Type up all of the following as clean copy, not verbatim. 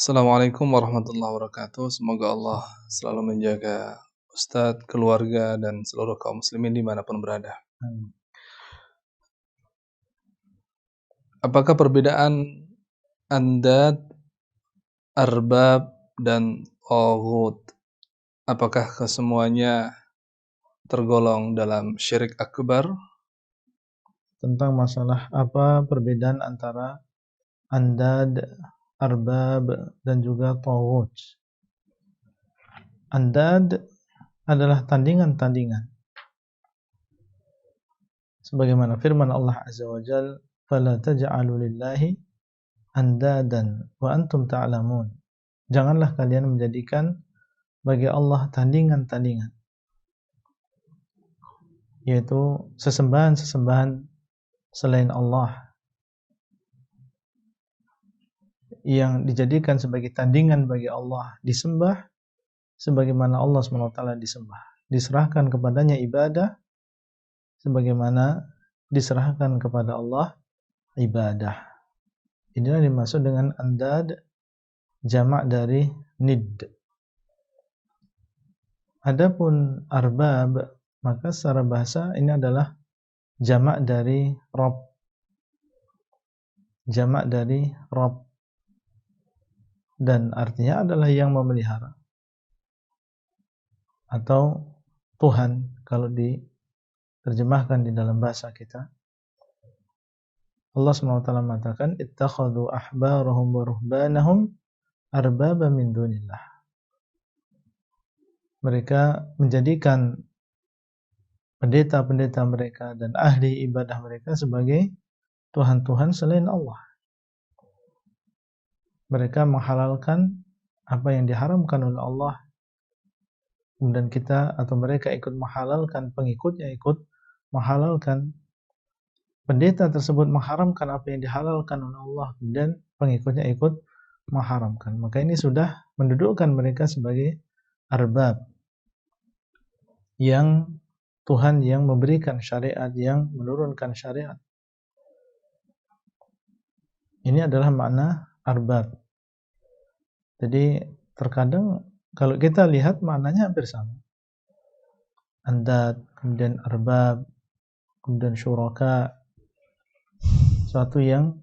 Assalamualaikum warahmatullahi wabarakatuh. Semoga Allah selalu menjaga Ustadz, keluarga, dan seluruh kaum muslimin dimanapun berada. Apakah perbedaan andad, arbab, dan taghut, apakah kesemuanya tergolong dalam syirik akbar? Tentang masalah apa perbedaan antara andad, arbab, dan juga taghut. Andad adalah tandingan-tandingan. Sebagaimana firman Allah Azza wa Jalla, "Fala taj'alu lillahi andadan wa antum ta'lamun." Janganlah kalian menjadikan bagi Allah tandingan-tandingan, yaitu sesembahan-sesembahan selain Allah yang dijadikan sebagai tandingan bagi Allah disembah sebagaimana Allah SWT disembah. Diserahkan kepadanya ibadah sebagaimana diserahkan kepada Allah ibadah. Inilah dimaksud dengan andad, jamak dari nid. Adapun arbab, maka secara bahasa ini adalah jamak dari Rabb. Jamak dari Rabb. Dan artinya adalah yang memelihara atau Tuhan kalau diterjemahkan di dalam bahasa kita. Allah SWT mengatakan, ittakhadhu ahbarahum wa ruhbanahum arbaba min dunillah. Mereka menjadikan pendeta-pendeta mereka dan ahli ibadah mereka sebagai Tuhan-Tuhan selain Allah. Mereka menghalalkan apa yang diharamkan oleh Allah, kemudian kita atau mereka ikut menghalalkan, pengikutnya ikut menghalalkan. Pendeta tersebut mengharamkan apa yang dihalalkan oleh Allah, kemudian pengikutnya ikut mengharamkan. Maka ini sudah mendudukkan mereka sebagai arbab, yang Tuhan yang memberikan syariat, yang menurunkan syariat. Ini adalah makna arbab. Jadi terkadang kalau kita lihat maknanya hampir sama. Andad, kemudian arbab, kemudian syuraka, suatu yang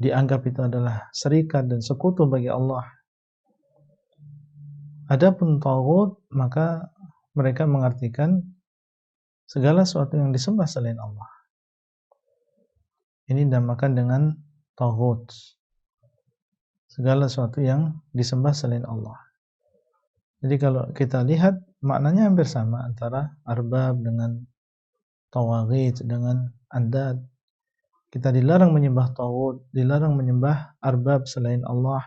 dianggap itu adalah serikat dan sekutu bagi Allah. Adapun taghut, maka mereka mengartikan segala sesuatu yang disembah selain Allah. Ini dinamakan dengan taghut. Segala sesuatu yang disembah selain Allah. Jadi kalau kita lihat maknanya hampir sama antara arbab dengan tawaghit dengan andad. Kita dilarang menyembah taghut, dilarang menyembah arbab selain Allah,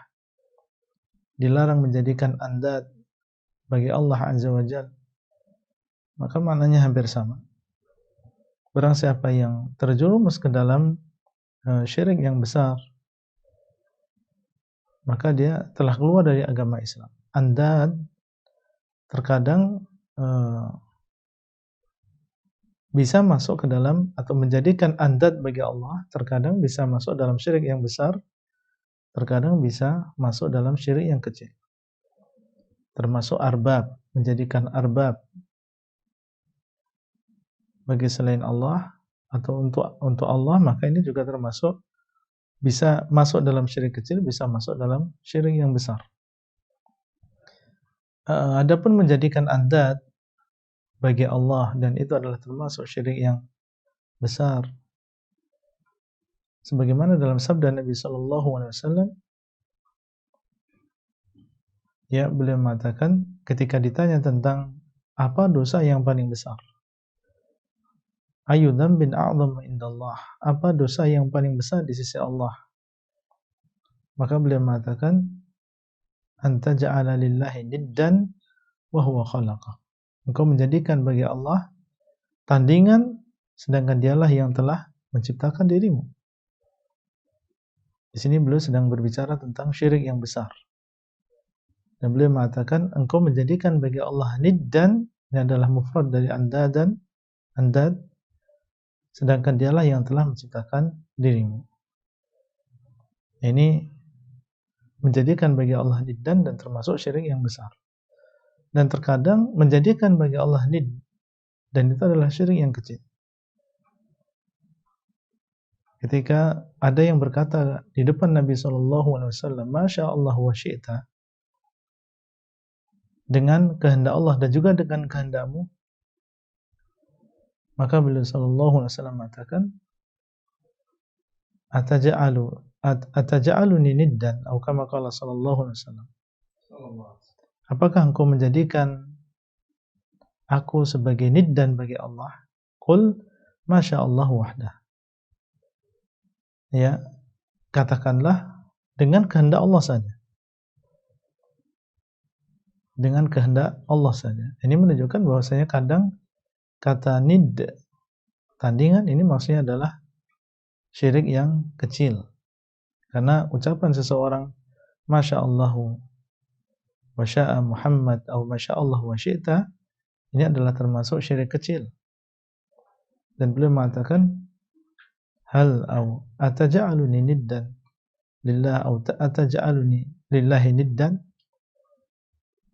dilarang menjadikan andad bagi Allah Azza wa Jalla. Maka maknanya hampir sama. Barang siapa yang terjerumus ke dalam syirik yang besar, maka dia telah keluar dari agama Islam. Andad terkadang bisa masuk ke dalam atau menjadikan andad bagi Allah, terkadang bisa masuk dalam syirik yang besar, terkadang bisa masuk dalam syirik yang kecil. Termasuk arbab, menjadikan arbab bagi selain Allah atau untuk Allah, maka ini juga termasuk bisa masuk dalam syirik kecil, bisa masuk dalam syirik yang besar. Adapun menjadikan andad bagi Allah, dan itu adalah termasuk syirik yang besar. Sebagaimana dalam sabda Nabi SAW, ya, beliau mengatakan ketika ditanya tentang apa dosa yang paling besar, ayu dzambin a'dhamu indallah, apa dosa yang paling besar di sisi Allah, maka beliau mengatakan anta ja'ala lillahi niddan wa huwa khalaqa, engkau menjadikan bagi Allah tandingan sedangkan dialah yang telah menciptakan dirimu. Di sini beliau sedang berbicara tentang syirik yang besar. Dan beliau mengatakan engkau menjadikan bagi Allah niddan, ini adalah mufrad dari andadan, andad, sedangkan dialah yang telah menciptakan dirimu. Ini menjadikan bagi Allah niddan dan termasuk syirik yang besar. Dan terkadang menjadikan bagi Allah nid, dan itu adalah syirik yang kecil. Ketika ada yang berkata di depan Nabi SAW, Masya Allah wa syi'ta, dengan kehendak Allah dan juga dengan kehendakmu, maka beliau SAW mengatakan, Ataja'aluni niddan, atau kama qala sallallahu alaihi wasallam. Apakah engkau menjadikan aku sebagai niddan bagi Allah? Qul Masya Allah wahdah. Ya, katakanlah dengan kehendak Allah saja. Dengan kehendak Allah saja. Ini menunjukkan bahwasanya kadang kata nid, tandingan, ini maksudnya adalah syirik yang kecil. Karena ucapan seseorang Masya Allah wa sya'a Muhammad atau Masya Allah wa syi'ta, ini adalah termasuk syirik kecil. Dan beliau mengatakan, hal au ataja'aluni niddan lillah au ataja'aluni lillahi niddan,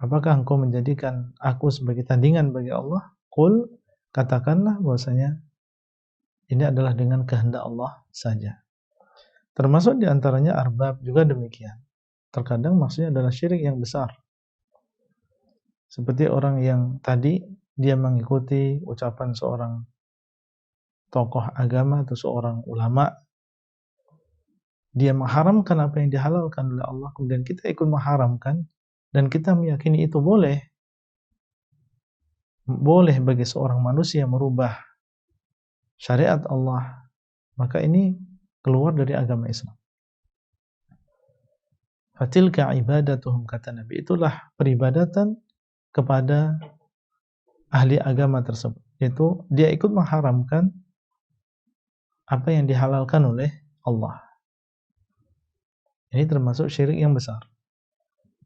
apakah engkau menjadikan aku sebagai tandingan bagi Allah? Qul, katakanlah bahwasanya ini adalah dengan kehendak Allah saja. Termasuk diantaranya arbab juga demikian. Terkadang maksudnya adalah syirik yang besar. Seperti orang yang tadi dia mengikuti ucapan seorang tokoh agama atau seorang ulama, dia mengharamkan apa yang dihalalkan oleh Allah, kemudian kita ikut mengharamkan dan kita meyakini itu boleh bagi seorang manusia merubah syariat Allah, maka ini keluar dari agama Islam. Fatilka ibadatuhum, kata Nabi, itulah peribadatan kepada ahli agama tersebut, yaitu dia ikut mengharamkan apa yang dihalalkan oleh Allah. Ini termasuk syirik yang besar.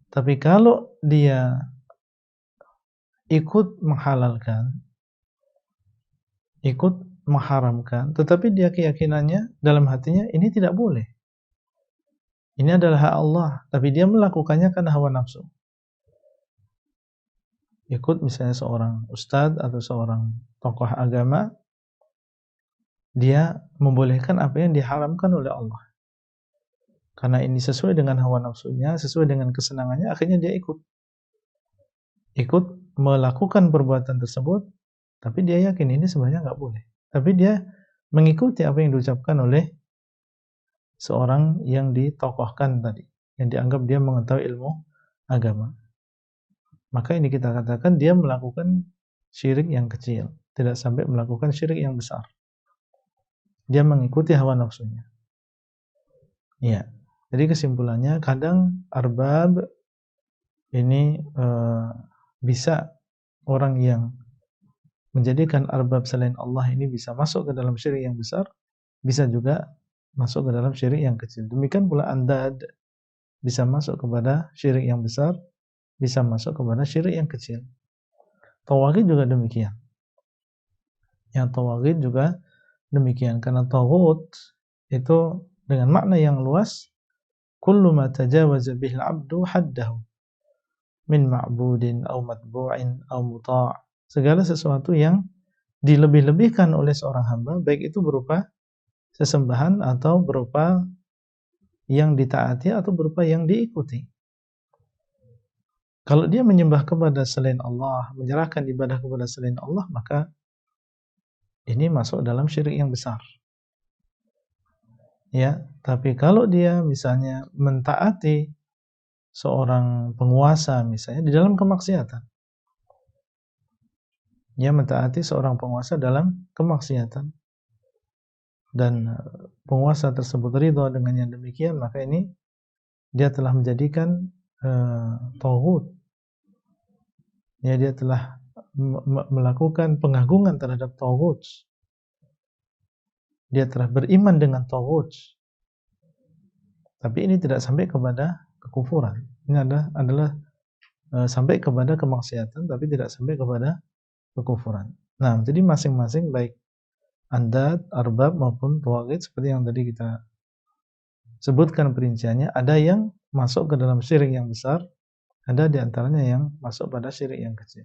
Tapi kalau dia ikut menghalalkan, ikut mengharamkan, tetapi dia keyakinannya dalam hatinya ini tidak boleh, ini adalah hak Allah, tapi dia melakukannya karena hawa nafsu. Ikut misalnya seorang ustadz atau seorang tokoh agama, dia membolehkan apa yang diharamkan oleh Allah. Karena ini sesuai dengan hawa nafsunya, sesuai dengan kesenangannya, akhirnya dia ikut melakukan perbuatan tersebut, tapi dia yakin ini sebenarnya nggak boleh. Tapi dia mengikuti apa yang diucapkan oleh seorang yang ditokohkan tadi, yang dianggap dia mengetahui ilmu agama. Maka ini kita katakan dia melakukan syirik yang kecil, tidak sampai melakukan syirik yang besar. Dia mengikuti hawa nafsunya. Ya, jadi kesimpulannya kadang arbab ini bisa orang yang menjadikan arbab selain Allah ini bisa masuk ke dalam syirik yang besar, bisa juga masuk ke dalam syirik yang kecil. Demikian pula andad bisa masuk kepada syirik yang besar, bisa masuk kepada syirik yang kecil. Tawaghit juga demikian. Yang tawaghit juga demikian, karena taghut itu dengan makna yang luas, kullu ma tajawaza bihil 'abdu haddahu min ma'budin aw matbu'in aw muta'. Segala sesuatu yang dilebih-lebihkan oleh seorang hamba, baik itu berupa sesembahan atau berupa yang ditaati atau berupa yang diikuti. Kalau dia menyembah kepada selain Allah, menyerahkan ibadah kepada selain Allah, maka ini masuk dalam syirik yang besar. Ya, tapi kalau dia misalnya mentaati seorang penguasa misalnya di dalam kemaksiatan, dia mentaati seorang penguasa dalam kemaksiatan, dan penguasa tersebut ridha dengan yang demikian, maka ini dia telah menjadikan taghut. Ya, dia telah melakukan pengagungan terhadap taghut. Dia telah beriman dengan taghut. Tapi ini tidak sampai kepada kekufuran. Ini adalah sampai kepada kemaksiatan, tapi tidak sampai kepada kekufuran. Nah, jadi masing-masing baik andad, arbab maupun tawaghit seperti yang tadi kita sebutkan perinciannya, ada yang masuk ke dalam syirik yang besar, ada di antaranya yang masuk pada syirik yang kecil.